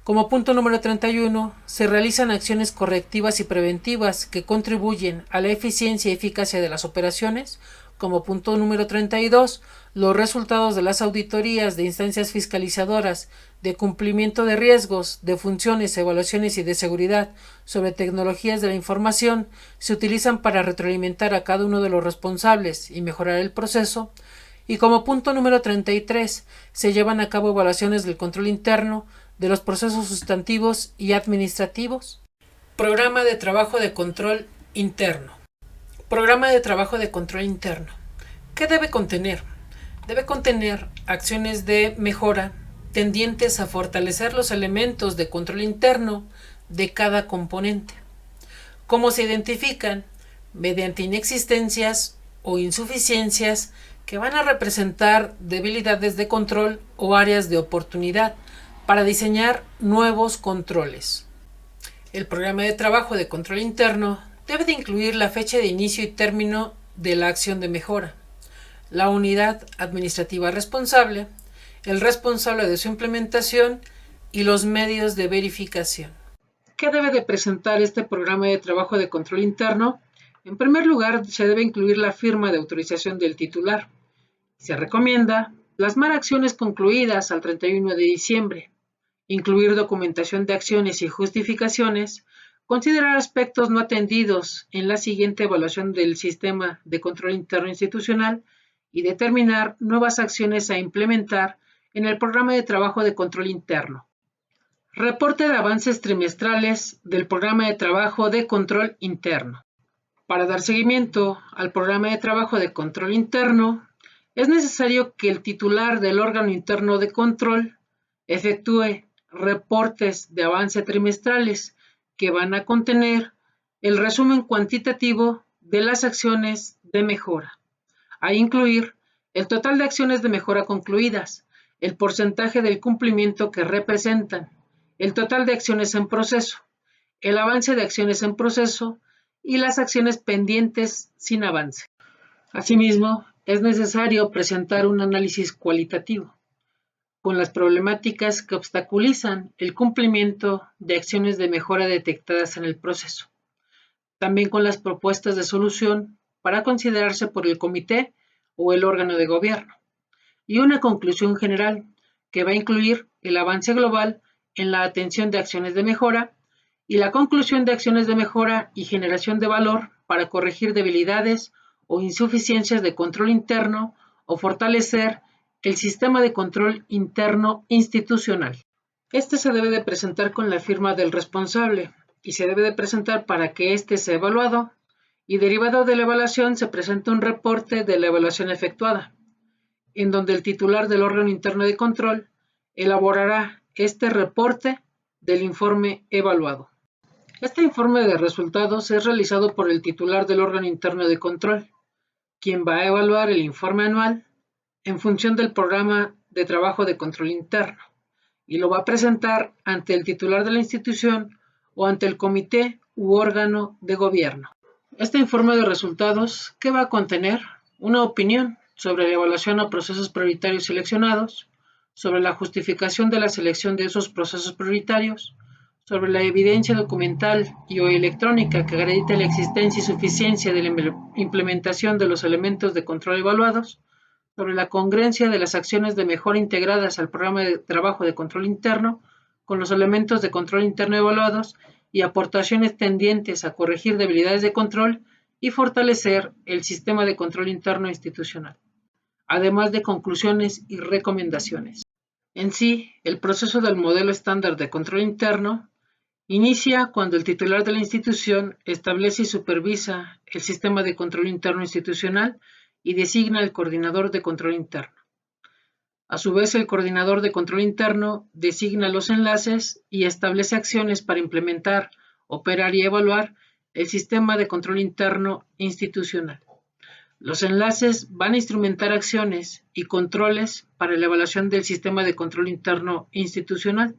Como punto número 31, se realizan acciones correctivas y preventivas que contribuyen a la eficiencia y eficacia de las operaciones. Como punto número 32, los resultados de las auditorías de instancias fiscalizadoras de cumplimiento de riesgos, de funciones, evaluaciones y de seguridad sobre tecnologías de la información se utilizan para retroalimentar a cada uno de los responsables y mejorar el proceso. Y como punto número 33, se llevan a cabo evaluaciones del control interno de los procesos sustantivos y administrativos. Programa de trabajo de control interno. Programa de trabajo de control interno. ¿Qué debe contener? Debe contener acciones de mejora tendientes a fortalecer los elementos de control interno de cada componente. ¿Cómo se identifican? Mediante inexistencias o insuficiencias que van a representar debilidades de control o áreas de oportunidad para diseñar nuevos controles. El programa de trabajo de control interno debe de incluir la fecha de inicio y término de la acción de mejora, la unidad administrativa responsable, el responsable de su implementación y los medios de verificación. ¿Qué debe de presentar este programa de trabajo de control interno? En primer lugar, se debe incluir la firma de autorización del titular. Se recomienda plasmar acciones concluidas al 31 de diciembre, incluir documentación de acciones y justificaciones, considerar aspectos no atendidos en la siguiente evaluación del sistema de control interno institucional y determinar nuevas acciones a implementar en el programa de trabajo de control interno. Reporte de avances trimestrales del programa de trabajo de control interno. Para dar seguimiento al programa de trabajo de control interno, es necesario que el titular del órgano interno de control efectúe reportes de avance trimestrales que van a contener el resumen cuantitativo de las acciones de mejora, a incluir el total de acciones de mejora concluidas, el porcentaje del cumplimiento que representan, el total de acciones en proceso, el avance de acciones en proceso y las acciones pendientes sin avance. Asimismo, es necesario presentar un análisis cualitativo con las problemáticas que obstaculizan el cumplimiento de acciones de mejora detectadas en el proceso, también con las propuestas de solución para considerarse por el comité o el órgano de gobierno, y una conclusión general que va a incluir el avance global en la atención de acciones de mejora y la conclusión de acciones de mejora y generación de valor para corregir debilidades o insuficiencias de control interno o fortalecer el sistema de control interno institucional. Este se debe de presentar con la firma del responsable y se debe de presentar para que éste sea evaluado, y derivado de la evaluación se presenta un reporte de la evaluación efectuada, en donde el titular del órgano interno de control elaborará este reporte del informe evaluado. Este informe de resultados es realizado por el titular del órgano interno de control, quien va a evaluar el informe anual en función del programa de trabajo de control interno y lo va a presentar ante el titular de la institución o ante el comité u órgano de gobierno. Este informe de resultados, ¿qué va a contener? Una opinión sobre la evaluación a procesos prioritarios seleccionados, sobre la justificación de la selección de esos procesos prioritarios, sobre la evidencia documental y o electrónica que acredite la existencia y suficiencia de la implementación de los elementos de control evaluados, sobre la congruencia de las acciones de mejora integradas al programa de trabajo de control interno con los elementos de control interno evaluados y aportaciones tendientes a corregir debilidades de control y fortalecer el sistema de control interno institucional, además de conclusiones y recomendaciones. En sí, el proceso del modelo estándar de control interno inicia cuando el titular de la institución establece y supervisa el sistema de control interno institucional y designa el coordinador de control interno. A su vez, el coordinador de control interno designa los enlaces y establece acciones para implementar operar y evaluar el sistema de control interno institucional. Los enlaces van a instrumentar acciones y controles para la evaluación del sistema de control interno institucional.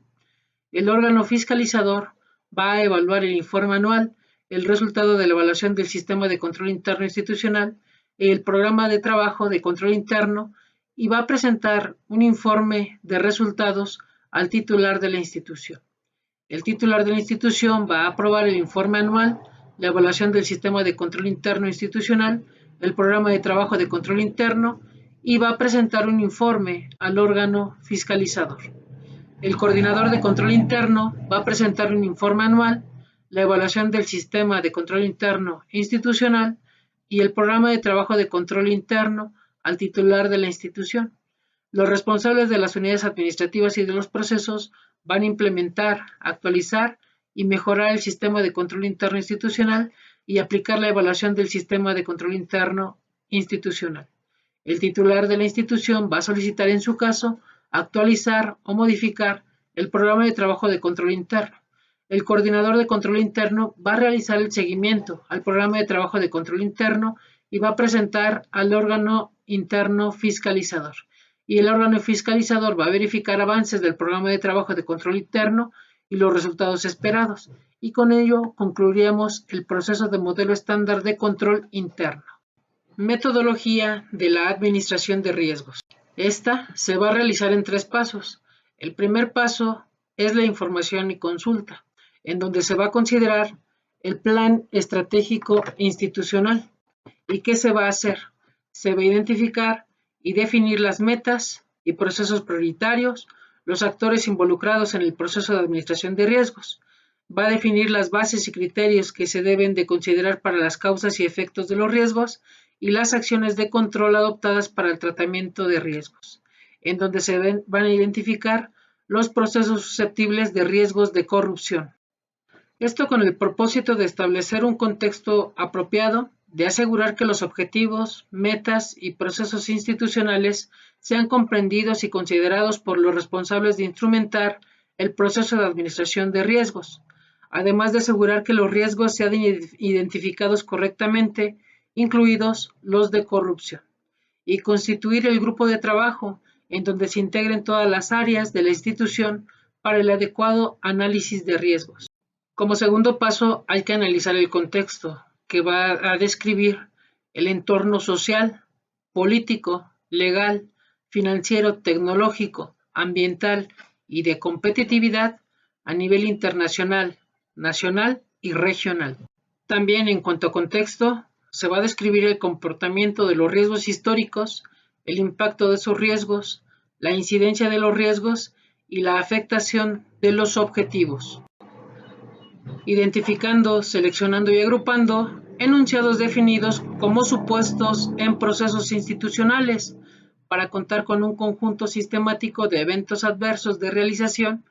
El órgano fiscalizador va a evaluar el informe anual, el resultado de la evaluación del sistema de control interno institucional, el programa de trabajo de control interno y va a presentar un informe de resultados al titular de la institución. El titular de la institución va a aprobar el informe anual, la evaluación del sistema de control interno institucional, el programa de trabajo de control interno y va a presentar un informe al órgano fiscalizador. El coordinador de control interno va a presentar un informe anual, la evaluación del sistema de control interno institucional y el programa de trabajo de control interno al titular de la institución. Los responsables de las unidades administrativas y de los procesos van a implementar, actualizar y mejorar el sistema de control interno institucional y aplicar la evaluación del sistema de control interno institucional. El titular de la institución va a solicitar en su caso actualizar o modificar el programa de trabajo de control interno. El coordinador de control interno va a realizar el seguimiento al programa de trabajo de control interno y va a presentar al órgano interno fiscalizador. Y el órgano fiscalizador va a verificar avances del programa de trabajo de control interno y los resultados esperados. Y con ello concluiríamos el proceso de modelo estándar de control interno. Metodología de la administración de riesgos. Esta se va a realizar en 3 pasos. El primer paso es la información y consulta, en donde se va a considerar el plan estratégico institucional. ¿Y qué se va a hacer? Se va a identificar y definir las metas y procesos prioritarios, los actores involucrados en el proceso de administración de riesgos. Va a definir las bases y criterios que se deben de considerar para las causas y efectos de los riesgos y las acciones de control adoptadas para el tratamiento de riesgos, en donde se van a identificar los procesos susceptibles de riesgos de corrupción. Esto con el propósito de establecer un contexto apropiado, de asegurar que los objetivos, metas y procesos institucionales sean comprendidos y considerados por los responsables de instrumentar el proceso de administración de riesgos, además de asegurar que los riesgos sean identificados correctamente, incluidos los de corrupción, y constituir el grupo de trabajo en donde se integren todas las áreas de la institución para el adecuado análisis de riesgos. Como segundo paso, hay que analizar el contexto, que va a describir el entorno social, político, legal, financiero, tecnológico, ambiental y de competitividad a nivel internacional, nacional y regional. También en cuanto a contexto, se va a describir el comportamiento de los riesgos históricos, el impacto de esos riesgos, la incidencia de los riesgos y la afectación de los objetivos. Identificando, seleccionando y agrupando enunciados definidos como supuestos en procesos institucionales para contar con un conjunto sistemático de eventos adversos de realización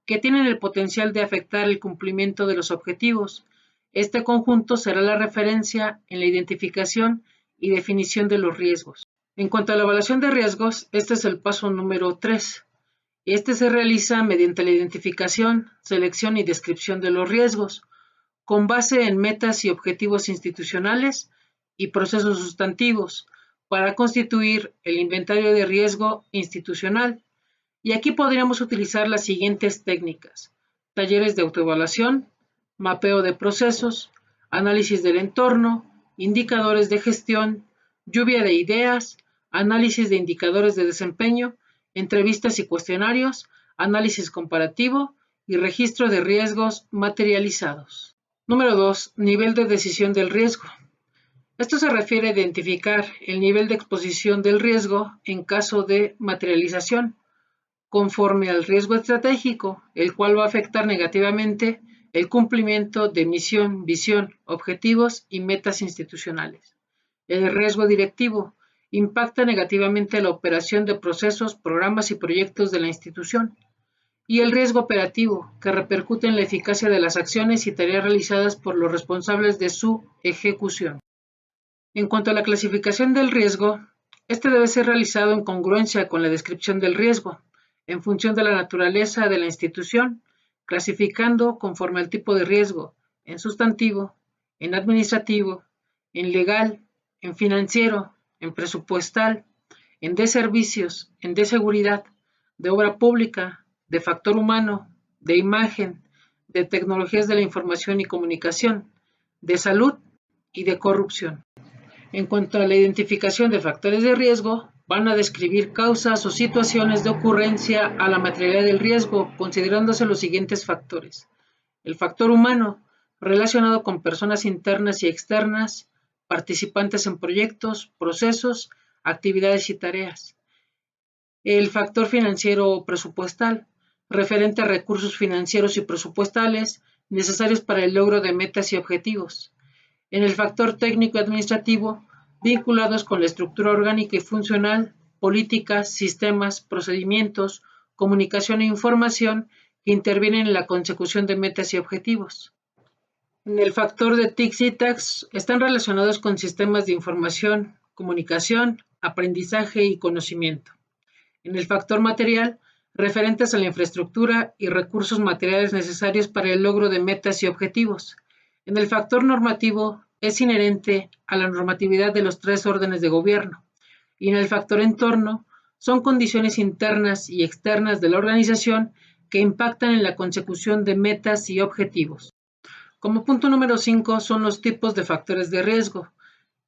que tienen el potencial de afectar el cumplimiento de los objetivos. Este conjunto será la referencia en la identificación y definición de los riesgos. En cuanto a la evaluación de riesgos, este es el paso número 3. Este se realiza mediante la identificación, selección y descripción de los riesgos, con base en metas y objetivos institucionales y procesos sustantivos, para constituir el inventario de riesgo institucional. Y aquí podríamos utilizar las siguientes técnicas: talleres de autoevaluación, mapeo de procesos, análisis del entorno, indicadores de gestión, lluvia de ideas, análisis de indicadores de desempeño, entrevistas y cuestionarios, análisis comparativo y registro de riesgos materializados. Número 2. Nivel de decisión del riesgo. Esto se refiere a identificar el nivel de exposición del riesgo en caso de materialización, conforme al riesgo estratégico, el cual va a afectar negativamente el cumplimiento de misión, visión, objetivos y metas institucionales. El riesgo directivo impacta negativamente la operación de procesos, programas y proyectos de la institución. Y el riesgo operativo, que repercute en la eficacia de las acciones y tareas realizadas por los responsables de su ejecución. En cuanto a la clasificación del riesgo, este debe ser realizado en congruencia con la descripción del riesgo, en función de la naturaleza de la institución, clasificando conforme al tipo de riesgo, en sustantivo, en administrativo, en legal, en financiero, en presupuestal, en de servicios, en de seguridad, de obra pública, de factor humano, de imagen, de tecnologías de la información y comunicación, de salud y de corrupción. En cuanto a la identificación de factores de riesgo, van a describir causas o situaciones de ocurrencia a la materialidad del riesgo, considerándose los siguientes factores. El factor humano, relacionado con personas internas y externas, participantes en proyectos, procesos, actividades y tareas. El factor financiero o presupuestal, referente a recursos financieros y presupuestales necesarios para el logro de metas y objetivos. En el factor técnico y administrativo, vinculados con la estructura orgánica y funcional, políticas, sistemas, procedimientos, comunicación e información que intervienen en la consecución de metas y objetivos. En el factor de TICs y TACs están relacionados con sistemas de información, comunicación, aprendizaje y conocimiento. En el factor material, referentes a la infraestructura y recursos materiales necesarios para el logro de metas y objetivos. En el factor normativo, es inherente a la normatividad de los 3 órdenes de gobierno. Y en el factor entorno, son condiciones internas y externas de la organización que impactan en la consecución de metas y objetivos. Como punto número 5 son los tipos de factores de riesgo,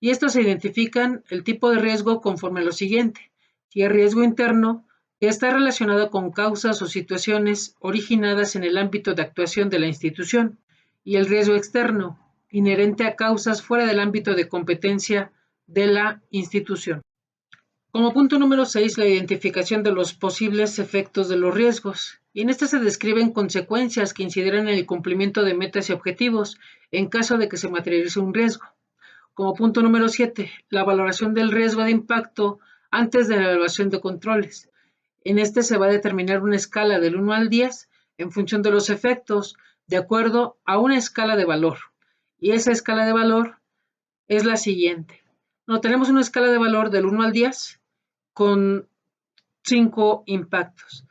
y estos se identifican el tipo de riesgo conforme a lo siguiente. Si el riesgo interno está relacionado con causas o situaciones originadas en el ámbito de actuación de la institución, y el riesgo externo, inherente a causas fuera del ámbito de competencia de la institución. Como punto número 6, la identificación de los posibles efectos de los riesgos. Y en este se describen consecuencias que incidirán en el cumplimiento de metas y objetivos en caso de que se materialice un riesgo. Como punto número 7, la valoración del riesgo de impacto antes de la evaluación de controles. En este se va a determinar una escala del 1 al 10 en función de los efectos, de acuerdo a una escala de valor. Y esa escala de valor es la siguiente. No, tenemos una escala de valor del 1 al 10 con 5 impactos.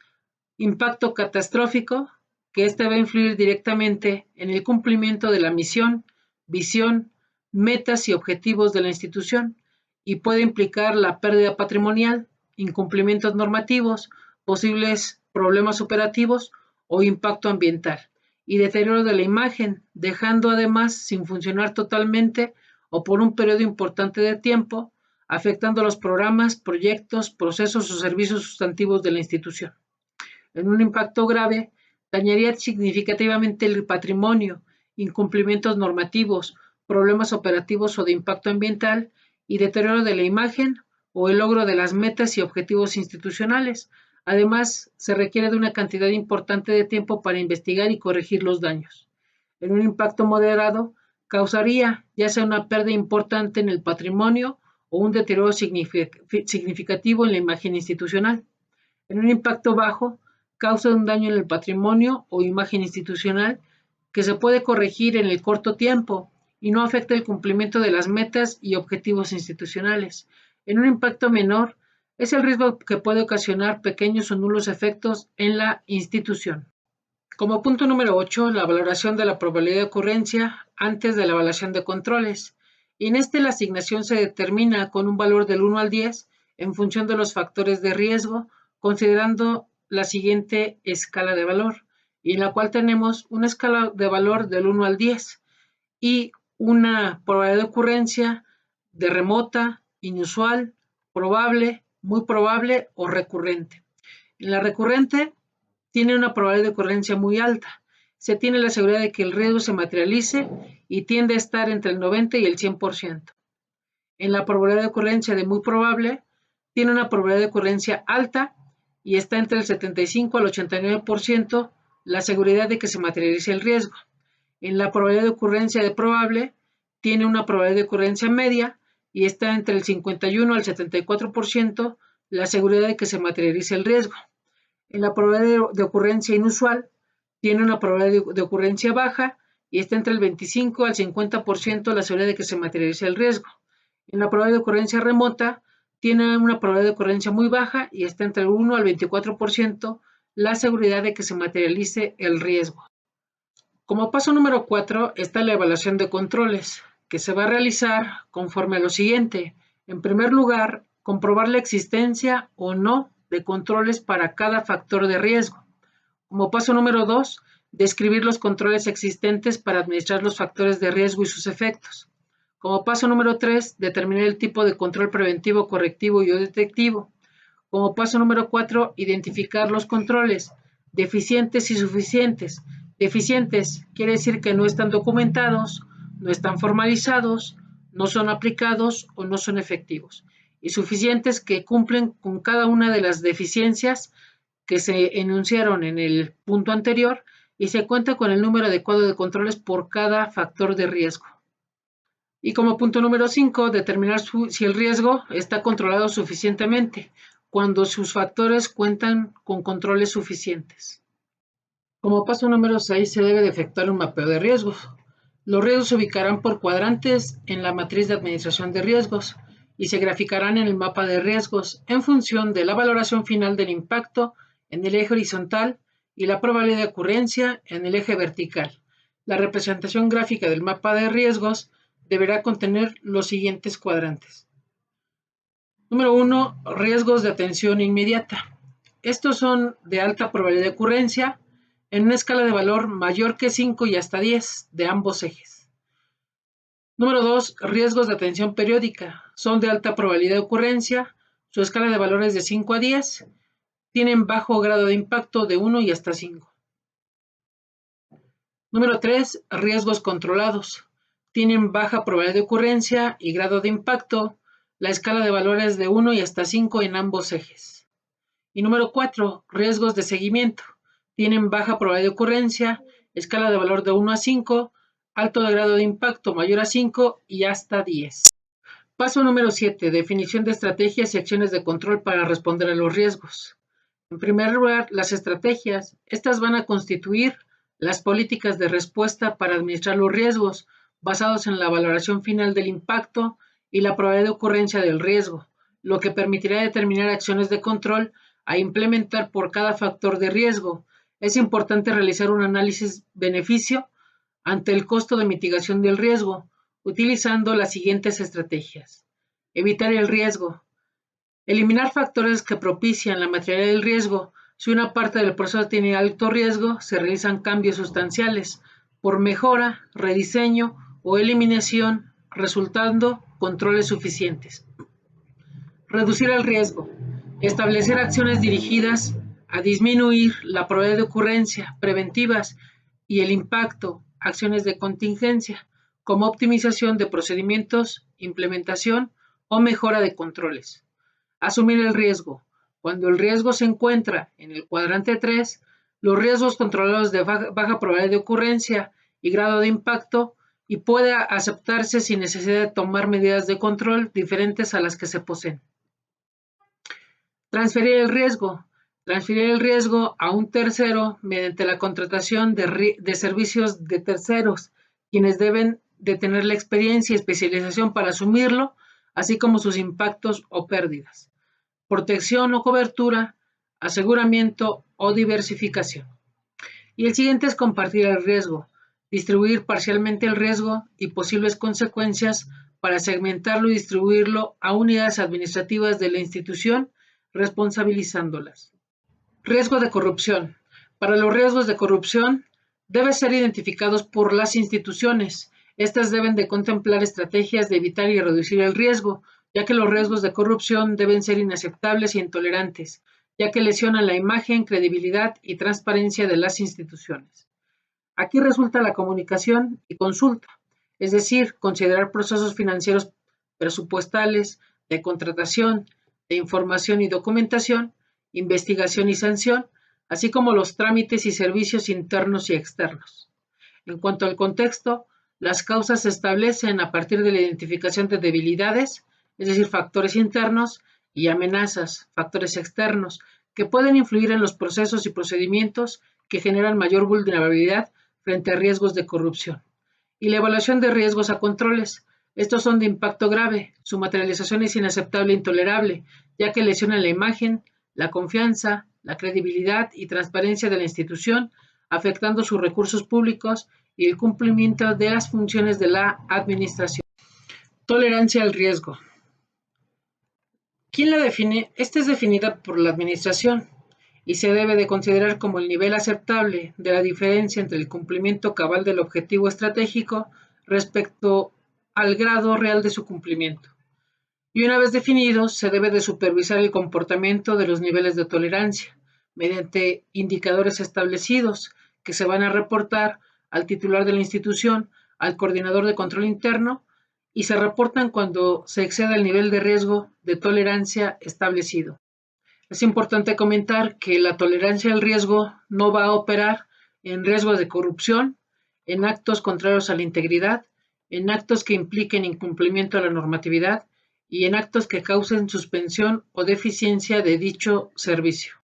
Impacto catastrófico, que este va a influir directamente en el cumplimiento de la misión, visión, metas y objetivos de la institución y puede implicar la pérdida patrimonial, incumplimientos normativos, posibles problemas operativos o impacto ambiental y deterioro de la imagen, dejando además sin funcionar totalmente o por un periodo importante de tiempo, afectando los programas, proyectos, procesos o servicios sustantivos de la institución. En un impacto grave, dañaría significativamente el patrimonio, incumplimientos normativos, problemas operativos o de impacto ambiental y deterioro de la imagen o el logro de las metas y objetivos institucionales. Además, se requiere de una cantidad importante de tiempo para investigar y corregir los daños. En un impacto moderado, causaría ya sea una pérdida importante en el patrimonio o un deterioro significativo en la imagen institucional. En un impacto bajo, causa un daño en el patrimonio o imagen institucional que se puede corregir en el corto tiempo y no afecta el cumplimiento de las metas y objetivos institucionales. En un impacto menor, es el riesgo que puede ocasionar pequeños o nulos efectos en la institución. Como punto número 8, la valoración de la probabilidad de ocurrencia antes de la evaluación de controles. Y en este la asignación se determina con un valor del 1 al 10 en función de los factores de riesgo, considerando la siguiente escala de valor, y en la cual tenemos una escala de valor del 1 al 10 y una probabilidad de ocurrencia de remota, inusual, probable, muy probable o recurrente. En la recurrente tiene una probabilidad de ocurrencia muy alta. Se tiene la seguridad de que el riesgo se materialice y tiende a estar entre el 90 y el 100%. En la probabilidad de ocurrencia de muy probable, tiene una probabilidad de ocurrencia alta y está entre el 75 al 89% la seguridad de que se materialice el riesgo. En la probabilidad de ocurrencia de probable, tiene una probabilidad de ocurrencia media y está entre el 51 al 74% la seguridad de que se materialice el riesgo. En la probabilidad de ocurrencia inusual, tiene una probabilidad de ocurrencia baja y está entre el 25 al 50% la seguridad de que se materialice el riesgo. En la probabilidad de ocurrencia remota, tiene una probabilidad de ocurrencia muy baja y está entre el 1 al 24% la seguridad de que se materialice el riesgo. Como paso número 4 está la evaluación de controles, que se va a realizar conforme a lo siguiente. En primer lugar, comprobar la existencia o no de controles para cada factor de riesgo. Como paso número 2, describir los controles existentes para administrar los factores de riesgo y sus efectos. Como paso número 3, determinar el tipo de control preventivo, correctivo y o detectivo. Como paso número 4, identificar los controles deficientes y suficientes. Deficientes quiere decir que no están documentados, no están formalizados, no son aplicados o no son efectivos. Y suficientes que cumplen con cada una de las deficiencias que se enunciaron en el punto anterior y se cuenta con el número adecuado de controles por cada factor de riesgo. Y como punto número 5, determinar si el riesgo está controlado suficientemente, cuando sus factores cuentan con controles suficientes. Como paso número 6, se debe de efectuar un mapeo de riesgos. Los riesgos se ubicarán por cuadrantes en la matriz de administración de riesgos y se graficarán en el mapa de riesgos en función de la valoración final del impacto en el eje horizontal y la probabilidad de ocurrencia en el eje vertical. La representación gráfica del mapa de riesgos deberá contener los siguientes cuadrantes. Número 1. Riesgos de atención inmediata. Estos son de alta probabilidad de ocurrencia en una escala de valor mayor que 5 y hasta 10 de ambos ejes. Número 2. Riesgos de atención periódica. Son de alta probabilidad de ocurrencia. Su escala de valores de 5 a 10. Tienen bajo grado de impacto de 1 y hasta 5. Número 3. Riesgos controlados. Tienen baja probabilidad de ocurrencia y grado de impacto. La escala de valores de 1 y hasta 5 en ambos ejes. Y número 4. Riesgos de seguimiento. Tienen baja probabilidad de ocurrencia, escala de valor de 1 a 5, alto de grado de impacto mayor a 5 y hasta 10. Paso número 7. Definición de estrategias y acciones de control para responder a los riesgos. En primer lugar, las estrategias. Estas van a constituir las políticas de respuesta para administrar los riesgos, basados en la valoración final del impacto y la probabilidad de ocurrencia del riesgo, lo que permitirá determinar acciones de control a implementar por cada factor de riesgo. Es importante realizar un análisis beneficio ante el costo de mitigación del riesgo, utilizando las siguientes estrategias. Evitar el riesgo. Eliminar factores que propician la materialidad del riesgo. Si una parte del proceso tiene alto riesgo, se realizan cambios sustanciales por mejora, rediseño o eliminación, resultando controles suficientes. Reducir el riesgo. Establecer acciones dirigidas a disminuir la probabilidad de ocurrencia, preventivas y el impacto, acciones de contingencia, como optimización de procedimientos, implementación o mejora de controles. Asumir el riesgo. Cuando el riesgo se encuentra en el cuadrante 3, los riesgos controlados de baja probabilidad de ocurrencia y grado de impacto y puede aceptarse sin necesidad de tomar medidas de control diferentes a las que se poseen. Transferir el riesgo. Transferir el riesgo a un tercero mediante la contratación de servicios de terceros, quienes deben de tener la experiencia y especialización para asumirlo, así como sus impactos o pérdidas. Protección o cobertura, aseguramiento o diversificación. Y el siguiente es compartir el riesgo, distribuir parcialmente el riesgo y posibles consecuencias para segmentarlo y distribuirlo a unidades administrativas de la institución, responsabilizándolas. Riesgo de corrupción. Para los riesgos de corrupción, deben ser identificados por las instituciones. Estas deben de contemplar estrategias de evitar y reducir el riesgo, ya que los riesgos de corrupción deben ser inaceptables y intolerantes, ya que lesionan la imagen, credibilidad y transparencia de las instituciones. Aquí resulta la comunicación y consulta, es decir, considerar procesos financieros presupuestales, de contratación, de información y documentación, investigación y sanción, así como los trámites y servicios internos y externos. En cuanto al contexto, las causas se establecen a partir de la identificación de debilidades, es decir, factores internos, y amenazas, factores externos, que pueden influir en los procesos y procedimientos que generan mayor vulnerabilidad frente a riesgos de corrupción. Y la evaluación de riesgos a controles. Estos son de impacto grave. Su materialización es inaceptable e intolerable, ya que lesionan la imagen, la confianza, la credibilidad y transparencia de la institución, afectando sus recursos públicos y el cumplimiento de las funciones de la administración. Tolerancia al riesgo. ¿Quién la define? Esta es definida por la administración y se debe de considerar como el nivel aceptable de la diferencia entre el cumplimiento cabal del objetivo estratégico respecto al grado real de su cumplimiento. Y una vez definido, se debe de supervisar el comportamiento de los niveles de tolerancia mediante indicadores establecidos que se van a reportar al titular de la institución, al coordinador de control interno y se reportan cuando se exceda el nivel de riesgo de tolerancia establecido. Es importante comentar que la tolerancia al riesgo no va a operar en riesgos de corrupción, en actos contrarios a la integridad, en actos que impliquen incumplimiento a la normatividad y en actos que causen suspensión o deficiencia de dicho servicio.